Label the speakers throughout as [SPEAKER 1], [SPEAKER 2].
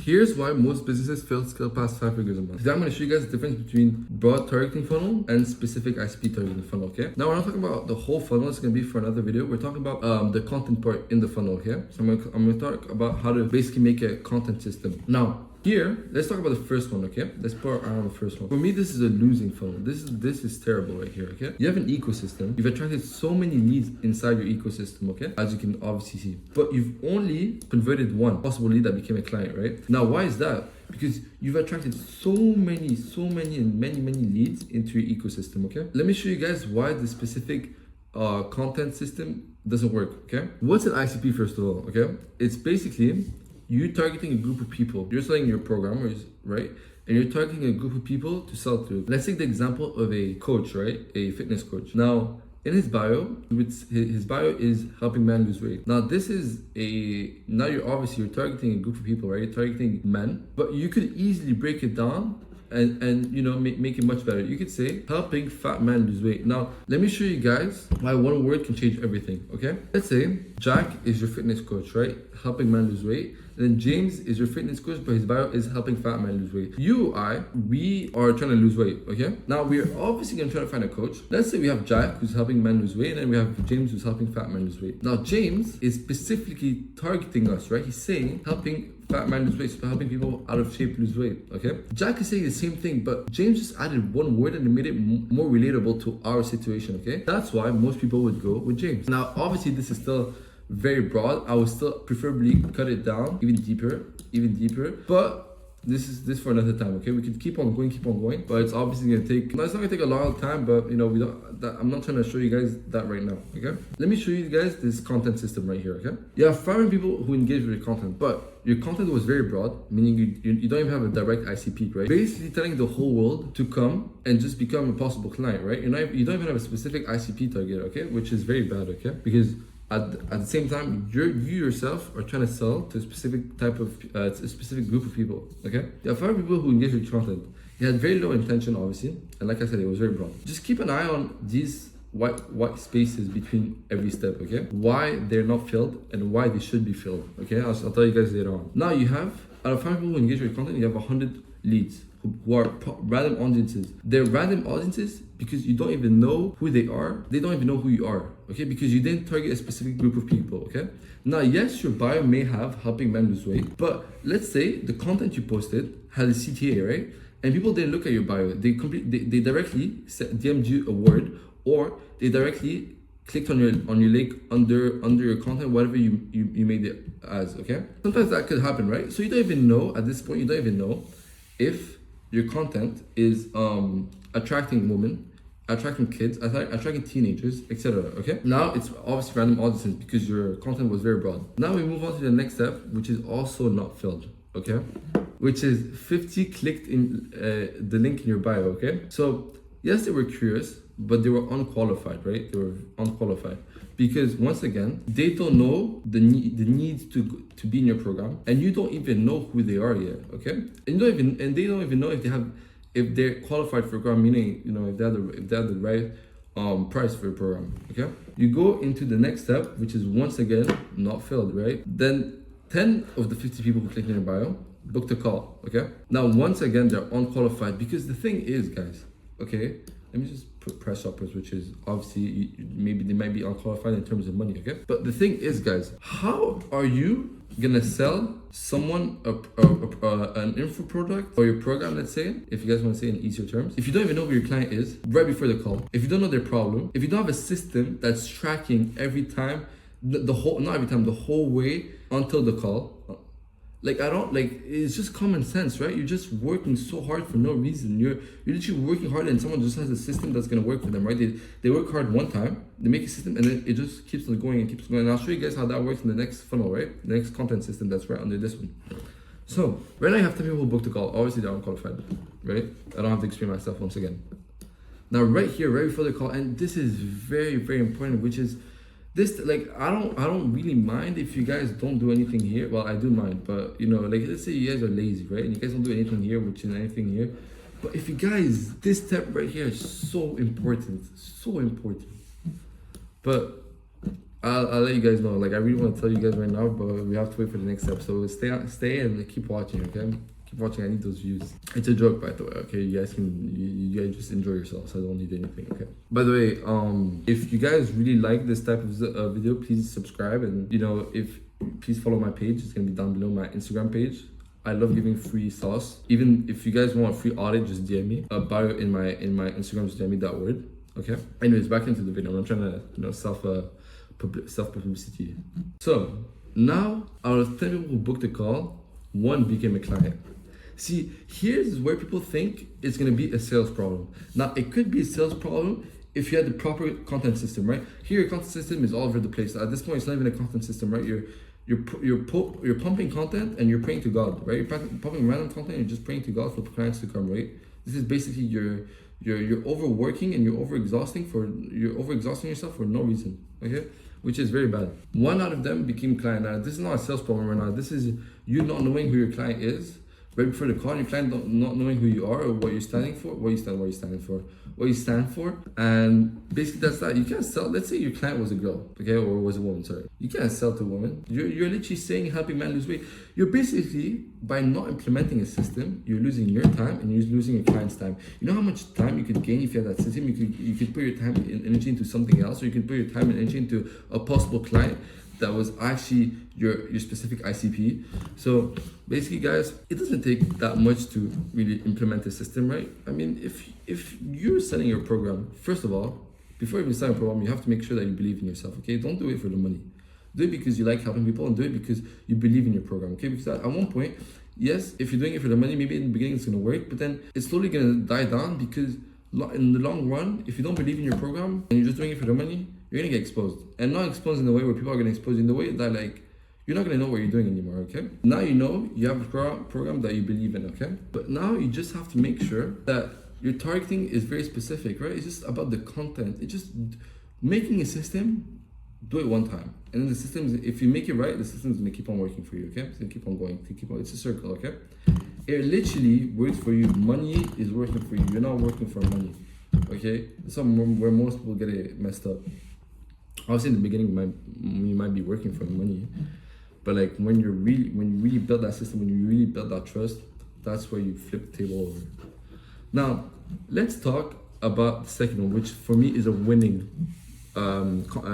[SPEAKER 1] Here's why most businesses fail to scale past 5 figures a month. Today I'm going to show you guys the difference between broad targeting funnel and specific ICP targeting funnel, okay? Now we're not talking about the whole funnel, it's going to be for another video. We're talking about the content part in the funnel, okay? So I'm going to talk about how to basically make a content system. Now, here, let's talk about the first one, okay? Let's put around the first one. For me, this is a losing funnel. This is terrible right here, okay? You have an ecosystem. You've attracted so many leads inside your ecosystem, okay? As you can obviously see. But you've only converted one possible lead that became a client, right? Now, why is that? Because you've attracted so many and many leads into your ecosystem, okay? Let me show you guys why the specific content system doesn't work, okay? What's an ICP first of all, okay? It's basically you targeting a group of people. You're selling your program, right? And you're targeting a group of people to sell to. Let's take the example of a coach, right? A fitness coach. Now, in his bio, his bio is helping men lose weight. Now, now you're targeting a group of people, right? You're targeting men, but you could easily break it down and you know, make it much better. You could say helping fat men lose weight. Now let me show you guys why one word can change everything, okay? Let's say Jack is your fitness coach, right? Helping men lose weight. And then James is your fitness coach, but his bio is helping fat men lose weight. We are trying to lose weight, okay? Now we're obviously gonna try to find a coach. Let's say we have Jack who's helping men lose weight, and then we have James who's helping fat men lose weight. Now James is specifically targeting us, right? He's saying helping fat man lose weight, so helping people out of shape lose weight, okay? Jack is saying the same thing, but James just added one word and it made it more relatable to our situation, okay? That's why most people would go with James. Now, obviously this is still very broad. I would still preferably cut it down even deeper, but this is for another time, okay? We can keep on going, but it's obviously gonna take, it's not gonna take a long time, but you know, I'm not trying to show you guys that right now, okay? Let me show you guys this content system right here, okay? You have 500 people who engage with your content, but your content was very broad, meaning you don't even have a direct ICP, right? Basically telling the whole world to come and just become a possible client, right? You don't even have a specific ICP target, okay? Which is very bad, okay? Because at the same time, you yourself are trying to sell to a specific type of, a specific group of people, okay? There are 5 people who engage with content. You had very low intention, obviously, and like I said, it was very broad. Just keep an eye on these white spaces between every step, okay? Why they're not filled and why they should be filled, okay? I'll tell you guys later on. Now you have, out of 5 people who engage with content, you have 100 leads who are random audiences. They're random audiences because you don't even know who they are. They don't even know who you are, okay? Because you didn't target a specific group of people, okay? Now, yes, your bio may have helping men lose weight, but let's say the content you posted had a CTA, right? And people didn't look at your bio. They directly DM'd you a word, or they directly clicked on your link under your content, whatever you made it as, okay? Sometimes that could happen, right? So you don't even know, at this point, you don't even know if your content is attracting women, attracting kids, attracting teenagers, etc. Okay? Now it's obviously random audiences because your content was very broad. Now we move on to the next step, which is also not filled, okay? Which is 50 clicked in the link in your bio, okay? So yes, they were curious, but they were unqualified, right? They were unqualified because once again, they don't know the need to be in your program, and you don't even know who they are yet, okay? And they don't even know if they're qualified for a program, meaning, you know, if they have the right price for a program, okay? You go into the next step, which is once again not filled, right? Then 10 of the 50 people who clicked in your bio booked a call, okay? Now once again, they're unqualified because the thing is, guys, okay, let me just put press uppers, which is obviously maybe they might be unqualified in terms of money, okay? But the thing is, guys, how are you gonna sell someone an info product or your program, let's say, if you guys want to say in easier terms, if you don't even know who your client is right before the call, if you don't know their problem, if you don't have a system that's tracking every time, the whole way until the call? It's just common sense, right? You're just working so hard for no reason. You're literally working hard, and someone just has a system that's gonna work for them, right? They work hard one time, they make a system, and then it just keeps on going and keeps going. And I'll show you guys how that works in the next funnel, right? The next content system that's right under this one. So right now I have 10 people who booked a call. Obviously they're unqualified, right? I don't have to explain myself once again. Now right here, right before the call, and this is very, very important, which is this, like, I don't really mind if you guys don't do anything here. Well, I do mind, but you know, like, let's say you guys are lazy, right? And you guys don't do anything here, which is anything here. But if you guys, this step right here is so important, so important. But I'll let you guys know. Like I really want to tell you guys right now, but we have to wait for the next episode. Stay and keep watching, okay? Keep watching. I need those views. It's a joke, by the way. Okay, you guys just enjoy yourselves. I don't need anything. Okay. By the way, if you guys really like this type of video, please subscribe, and please follow my page. It's gonna be down below, my Instagram page. I love giving free sauce. Even if you guys want a free audit, just DM me. Bio in my Instagram, just DM me that word. Okay. Anyways, back into the video. I'm not trying to self publicity. So now out of 10 people who booked a call, 1 became a client. See, here's where people think it's gonna be a sales problem. Now it could be a sales problem if you had the proper content system, right? Here your content system is all over the place. At this point, it's not even a content system, right? You're pumping content and you're praying to God, right? You're pumping random content. You're just praying to God for clients to come, right? This is basically you're overworking and you're overexhausting yourself for no reason, okay? Which is very bad. 1 out of them became client. Now this is not a sales problem right now. This is you not knowing who your client is right before the call. Your client not knowing who you are or what you're standing for, what you stand for, and basically that's that. You can't sell. Let's say your client was a girl, okay, or was a woman. Sorry, you can't sell to a woman. You're literally saying helping men lose weight. You're basically, by not implementing a system, you're losing your time and you're losing your client's time. You know how much time you could gain if you had that system? You could put your time and energy into something else, or you can put your time and energy into a possible client that was actually your specific ICP. So basically, guys, it doesn't take that much to really implement a system, right? I mean, if you're selling your program, first of all, before even selling a program, you have to make sure that you believe in yourself, okay? Don't do it for the money. Do it because you like helping people, and do it because you believe in your program, okay? Because at one point, yes, if you're doing it for the money, maybe in the beginning it's gonna work, but then it's slowly gonna die down because in the long run, if you don't believe in your program and you're just doing it for the money, you're gonna get exposed. And not exposed in the way where people are gonna expose you, in the way that like you're not gonna know what you're doing anymore, okay? Now you know you have a program that you believe in, okay? But now you just have to make sure that your targeting is very specific, right? It's just about the content. It's just making a system, do it one time. And then the system, if you make it right, the system is gonna keep on working for you, okay? It's gonna keep on going, it's a circle, okay? It literally works for you. Money is working for you. You're not working for money, okay? That's where most people get it messed up. Obviously, in the beginning, you might be working for money, but like when you really build that system, when you really build that trust, that's where you flip the table over. Now, let's talk about the second one, which for me is a winning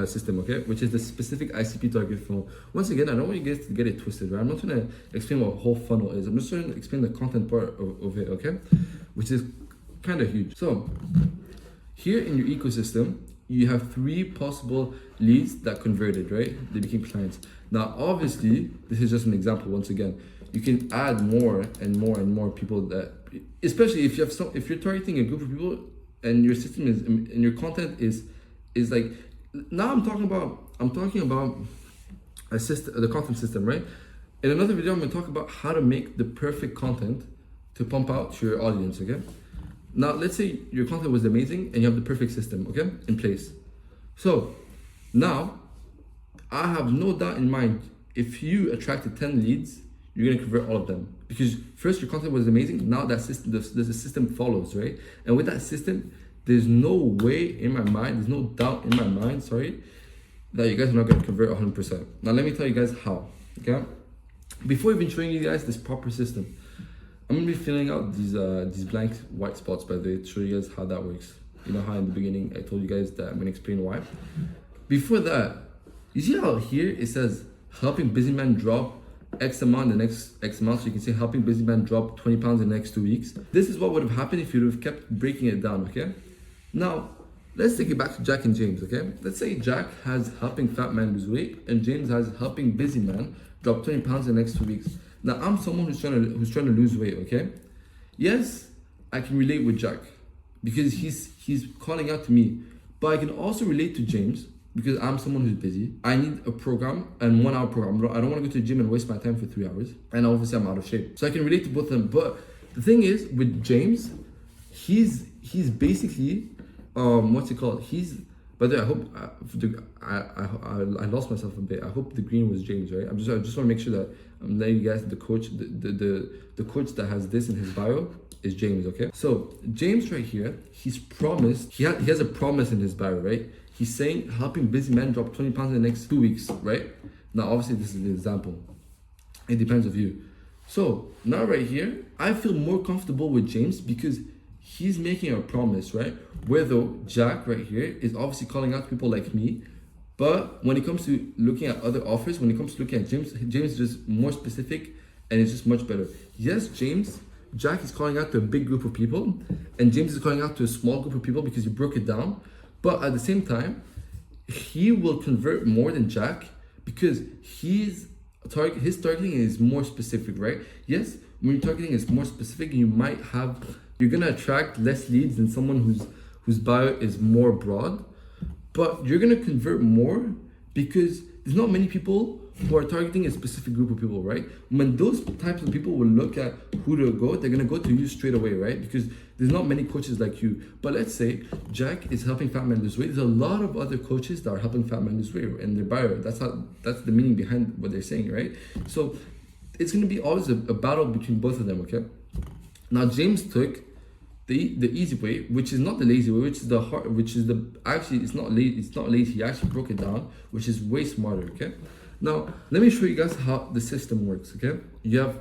[SPEAKER 1] system, okay? Which is the specific ICP target funnel. Once again, I don't want you guys to get it twisted, right? I'm not trying to explain what a whole funnel is. I'm just trying to explain the content part of it, okay? Which is kind of huge. So, here in your ecosystem, you have 3 possible leads that converted, right? They became clients. Now, obviously, this is just an example. Once again, you can add more and more and more people that, especially if you're targeting a group of people and your system is, and your content is like, now I'm talking about a system, the content system, right? In another video, I'm gonna talk about how to make the perfect content to pump out to your audience, okay? Now, let's say your content was amazing and you have the perfect system, okay, in place. So now I have no doubt in mind, if you attracted 10 leads, you're gonna convert all of them. Because first, your content was amazing. Now that system, the system follows, right? And with that system, there's no way in my mind, there's no doubt in my mind, that you guys are not gonna convert 100%. Now let me tell you guys how, okay? Before even showing you guys this proper system, I'm gonna be filling out these blank white spots, by the way, to show you guys how that works. You know how in the beginning I told you guys that I'm gonna explain why. Before that, you see how here it says helping busy man drop X amount in the next X months. So you can say helping busy man drop 20 pounds in the next 2 weeks. This is what would have happened if you would have kept breaking it down, okay? Now, let's take it back to Jack and James, okay? Let's say Jack has helping fat man lose weight and James has helping busy man drop 20 pounds in the next 2 weeks. Now, I'm someone who's trying to lose weight, okay? Yes, I can relate with Jack because he's calling out to me, but I can also relate to James because I'm someone who's busy. I need a program and 1 hour program. I don't want to go to the gym and waste my time for 3 hours. And obviously I'm out of shape. So I can relate to both of them. But the thing is with James, he's basically, what's it called? By the way, I hope, I lost myself a bit. I hope the green was James, right? I just want to make sure that I'm letting you guys, the coach that has this in his bio is James, okay? So James right here, he's promised, he has a promise in his bio, right? He's saying helping busy men drop 20 pounds in the next 2 weeks, right? Now, obviously, this is an example. It depends of you. So now right here, I feel more comfortable with James because he's making a promise, right? Where though Jack right here is obviously calling out people like me, but when it comes to looking at other offers, when it comes to looking at James is just more specific and it's just much better. Yes, Jack is calling out to a big group of people, and James is calling out to a small group of people because he broke it down. But at the same time, he will convert more than Jack because his targeting is more specific, right? Yes, when your targeting is more specific, you're gonna attract less leads than someone whose bio is more broad, but you're gonna convert more because there's not many people who are targeting a specific group of people, right? When those types of people will look at who to go, they're gonna go to you straight away, right? Because there's not many coaches like you. But let's say Jack is helping fat men lose weight. There's a lot of other coaches that are helping fat men lose weight in their bio. That's the meaning behind what they're saying, right? So it's gonna be always a battle between both of them, okay? Now James took the easy way, which is not the lazy way, it's not lazy. He actually broke it down, which is way smarter, okay? Now, let me show you guys how the system works, okay? You have,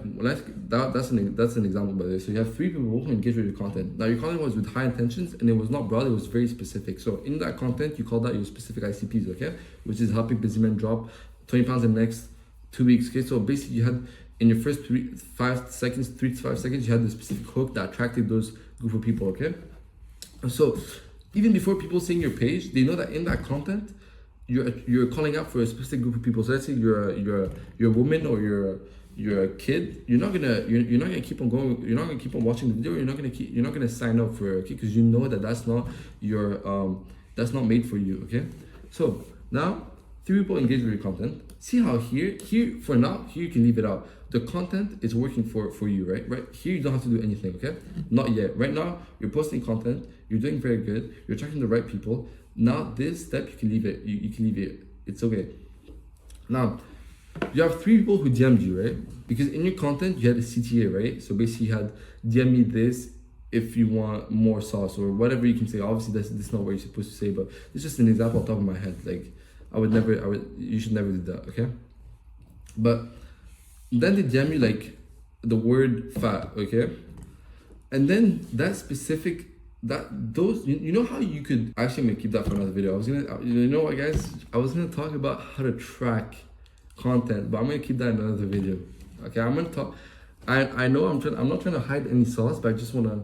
[SPEAKER 1] that's an example by the way. So you have 3 people who engage with your content. Now, your content was with high intentions and it was not broad, it was very specific. So in that content, you call that your specific ICPs, okay? Which is helping busy men drop 20 pounds in the next 2 weeks, okay? So basically you had, in your first 3 to 5 seconds, you had the specific hook that attracted those group of people, okay? So even before people seeing your page, they know that in that content, you're calling out for a specific group of people. So let's say you're a woman or you're a kid. You're not gonna keep on going. You're not gonna keep on watching the video. You're not gonna sign up for it, okay? Because you know that that's not made for you, okay? So now 3 people engage with your content. See how here for now you can leave it out. The content is working for you, right? Here you don't have to do anything, okay? Not yet. Right now you're posting content. You're doing very good. You're attracting the right people. Now this step you can leave it. You can leave it. It's okay. Now you have 3 people who DM'd you, right? Because in your content you had a CTA, right? So basically you had DM me this if you want more sauce or whatever you can say. Obviously this is not what you're supposed to say, but it's just an example on top of my head. Like you should never do that, okay? But then they DM you like the word fat, okay? And then that specific, you know how you could, actually I'm gonna keep that for another video. You know what guys, I was gonna talk about how to track content, but I'm gonna keep that in another video, okay? I'm gonna talk, I know I'm not trying to hide any sauce, but I just wanna,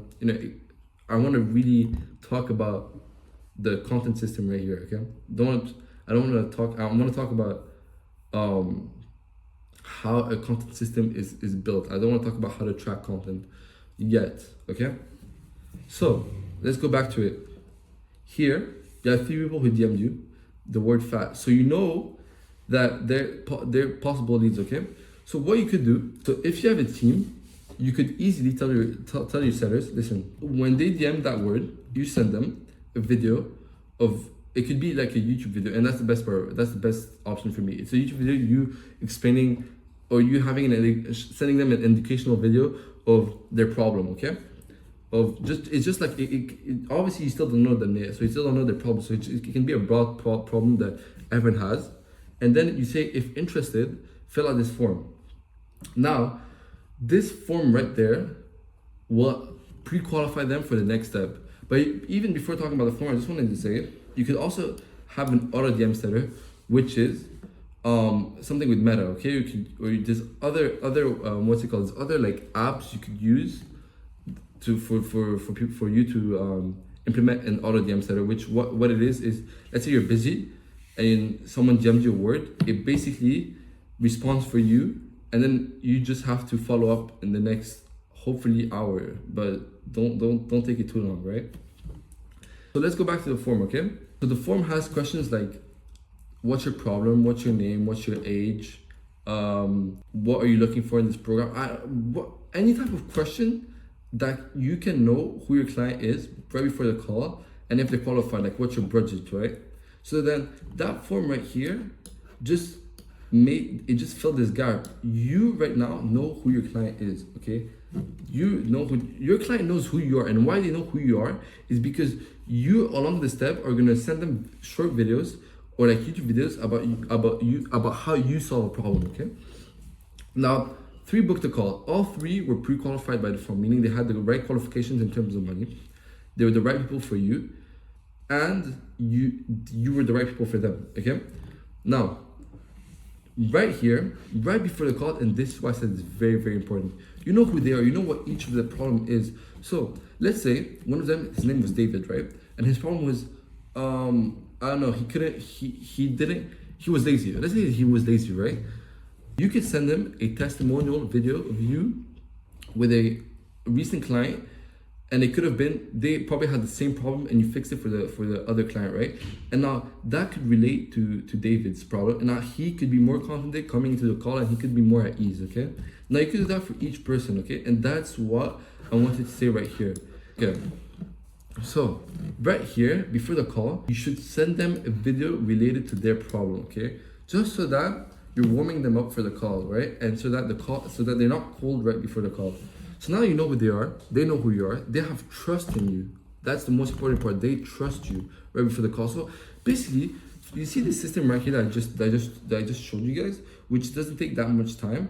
[SPEAKER 1] I wanna really talk about the content system right here, okay? I want to talk about how a content system is built. I don't want to talk about how to track content yet, okay? So let's go back to it. Here, you have 3 people who DM'd you the word fat. So you know that they're possible leads, okay? So what you could do, so if you have a team, you could easily tell your sellers, listen, when they DM that word, you send them a video of, it could be like a YouTube video, and that's the best part. That's the best option for me. It's a YouTube video, you explaining, or you sending them an educational video of their problem, okay? It's just like, obviously you still don't know them yet, so you still don't know their problem. So it can be a broad problem that everyone has. And then you say, if interested, fill out this form. Now, this form right there will pre-qualify them for the next step. But even before talking about the form, I just wanted to say, you could also have an auto DM setter, which is something with Meta, okay? There's other there's other like apps you could use for you to implement an auto DM setter. Which what it is let's say you're busy and someone DMs you a word, it basically responds for you, and then you just have to follow up in the next hopefully hour, but don't take it too long, right? So let's go back to the form, okay? So the form has questions like, what's your problem? What's your name? What's your age? What are you looking for in this program? Any type of question that you can know who your client is right before the call, and if they qualify, like what's your budget, right? So then that form right here, just it just filled this gap. You right now know who your client is, okay? You know who your client knows who you are, and why they know who you are is because you along the step are gonna send them short videos or like YouTube videos about how you solve a problem, okay? Now, 3 booked a call. All 3 were pre-qualified by the firm, meaning they had the right qualifications in terms of money. They were the right people for you, and you were the right people for them, okay? Now, right here, right before the call, and this is why I said it's very, very important. You know who they are, you know what each of the problem is. So let's say one of them, his name was David, right? And his problem was, I don't know, he was lazy. Let's say he was lazy, right? You could send them a testimonial video of you with a recent client, and it could have been they probably had the same problem and you fixed it for the other client, right? And now that could relate to David's problem, and now he could be more confident coming into the call, and he could be more at ease, okay? Now you could do that for each person, okay? And that's what I wanted to say right here. Okay. So right here before the call, you should send them a video related to their problem, okay? Just so that you're warming them up for the call, right? And so that they're not cold right before the call. So now you know who they are, they know who you are, they have trust in you. That's the most important part. They trust you right before the call. So basically, you see the system right here that I just showed you guys, which doesn't take that much time.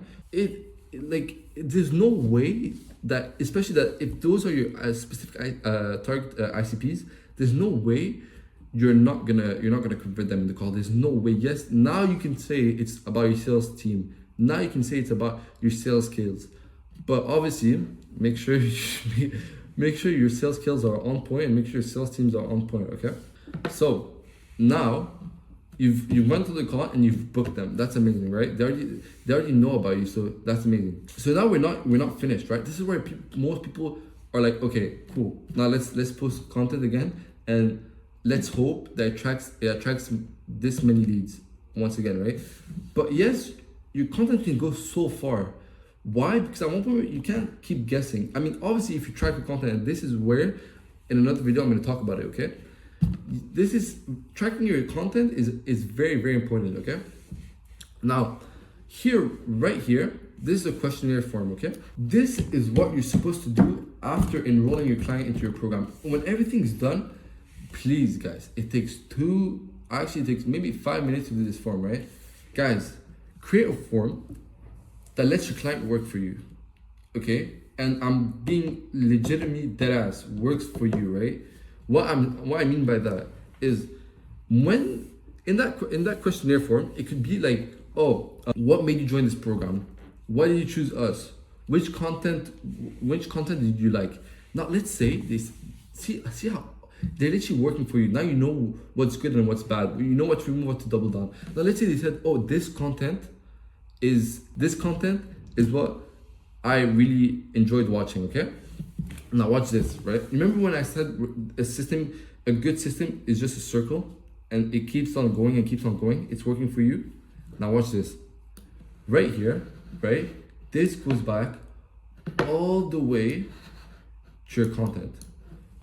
[SPEAKER 1] There's no way that, especially that if those are your specific target ICPs, there's no way you're not gonna convert them in the call. There's no way. Yes, now you can say it's about your sales team. Now you can say it's about your sales skills. But obviously, make sure your sales skills are on point, and make sure your sales teams are on point. Okay. So now you've went to the call and you've booked them. That's amazing, right? They already know about you, so that's amazing. So now we're not finished, right? This is where most people are like, okay, cool. Now let's post content again, and let's hope that it attracts this many leads once again, right? But yes, your content can go so far. Why? Because at one point you can't keep guessing. I mean, obviously, if you track your content, and this is where in another video I'm going to talk about it, okay? This is tracking your content is very, very important, okay? Now, right here, this is a questionnaire form, okay? This is what you're supposed to do after enrolling your client into your program. When everything's done, please, guys, it takes maybe 5 minutes to do this form, right? Guys, create a form that lets your client work for you, okay? And I'm being legitimately deadass, works for you, right? What I mean by that is when in that questionnaire form, it could be like, what made you join this program? Why did you choose us? Which content did you like? Now let's say this, see how they're literally working for you. Now you know what's good and what's bad. You know what to remove, what to double down. Now let's say they said, this content is what I really enjoyed watching, okay? Now watch this, right? Remember when I said a good system is just a circle and it keeps on going and keeps on going? It's working for you. Now watch this. Right here, right? This goes back all the way to your content.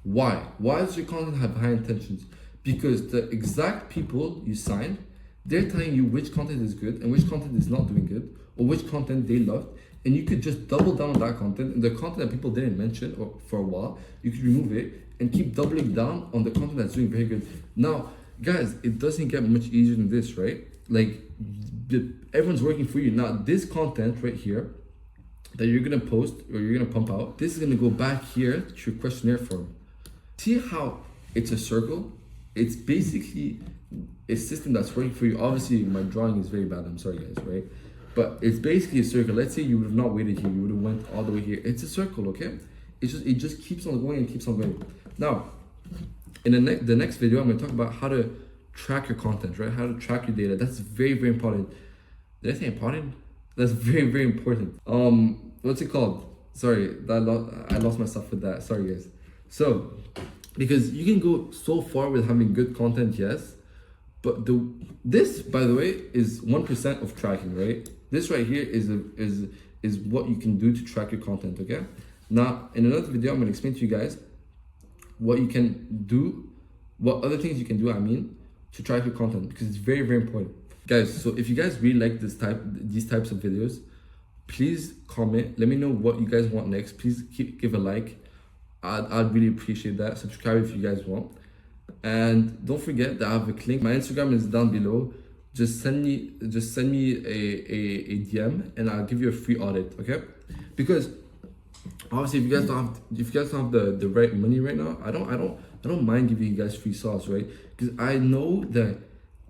[SPEAKER 1] Why? Why does your content have high intentions? Because the exact people you signed, they're telling you which content is good and which content is not doing good, or which content they loved, and you could just double down on that content, and the content that people didn't mention or for a while, you could remove it and keep doubling down on the content that's doing very good. Now, guys, it doesn't get much easier than this, right? Like, everyone's working for you. Now, this content right here that you're gonna post or you're gonna pump out, this is gonna go back here to your questionnaire form. See how it's a circle? It's basically a system that's working for you. Obviously, my drawing is very bad. I'm sorry, guys, right? But it's basically a circle. Let's say you would have not waited here. You would have went all the way here. It's a circle, okay? It just keeps on going and keeps on going. Now, in the next video, I'm going to talk about how to track your content, right? How to track your data. That's very, very important. Did I say important? That's very, very important. What's it called? Sorry, I lost myself with that. Sorry, guys. So, because you can go so far with having good content, yes, but this, by the way, is 1% of tracking, right? This right here is what you can do to track your content, okay? Now, in another video, I'm gonna explain to you guys what you can do, what other things you can do, to track your content, because it's very, very important. Guys, so if you guys really like these types of videos, please comment. Let me know what you guys want next. Please give a like. I'd really appreciate that. Subscribe if you guys want. And don't forget that I have a link. My Instagram is down below. Just send me a DM and I'll give you a free audit, okay? Because obviously if you guys don't have the right money right now, I don't mind giving you guys free sauce, right? Because I know that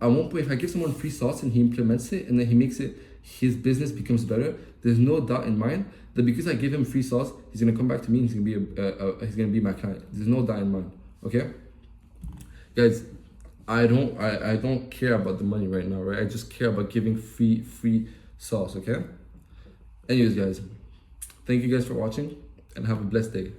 [SPEAKER 1] at one point if I give someone free sauce and he implements it and then he makes it, his business becomes better, there's no doubt in mind that because I give him free sauce, he's gonna come back to me and he's gonna be my client. There's no doubt in mind, okay? Guys, I don't care about the money right now, right? I just care about giving free sauce, okay? Anyways, guys, thank you guys for watching and have a blessed day.